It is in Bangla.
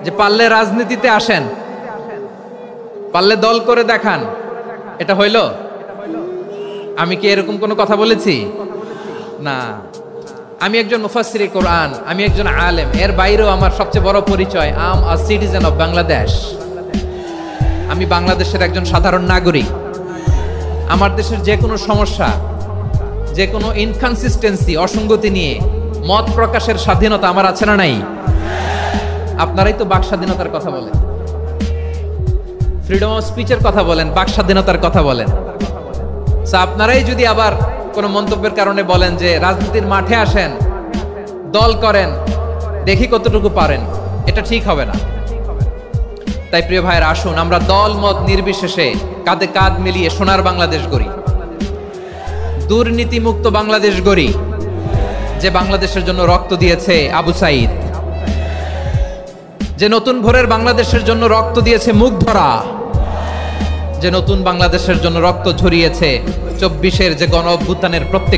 যে পারলে রাজনীতিতে আসেন, পারলে দল করে দেখান, এটা হইল? আমি কি এরকম কোনো কথা বলেছি? না। আমি একজন মুফাসসিরে কোরআন, আমি একজন আলেম, এর বাইরেও আমার সবচেয়ে বড় পরিচয় আম আ সিটিজেন অফ বাংলাদেশ। আমি বাংলাদেশের একজন সাধারণ নাগরিক। আমার দেশের যে কোনো সমস্যা, যে কোনো ইনকনসিস্টেন্সি, অসঙ্গতি নিয়ে মত প্রকাশের স্বাধীনতা আমার আছে না নাই? আপনারাই তো বাক স্বাধীনতার কথা বলেন, ফ্রিডম অফ স্পিচের কথা বলেন, বাক স্বাধীনতার কথা বলেন। আপনারাই যদি আবার কোনো মন্তব্যের কারণে বলেন যে রাজনীতির মাঠে আসেন, দল করেন, দেখি কতটুকু পারেন, এটা ঠিক হবে না। তাই প্রিয় ভাইয়ের, আসুন আমরা দল মত নির্বিশেষে কাঁধে কাঁধ মিলিয়ে সোনার বাংলাদেশ গড়ি, দুর্নীতি মুক্ত বাংলাদেশ গড়ি, যে বাংলাদেশের জন্য রক্ত দিয়েছে আবু সাইদ, যে নতুন ভোরের বাংলাদেশের জন্য রক্ত দিয়েছে মুগ্ধরা, যে নতুন বাংলাদেশের জন্য রক্ত ঝরিয়েছে 24-এর যে গণ অভ্যুত্থানের প্রত্যেক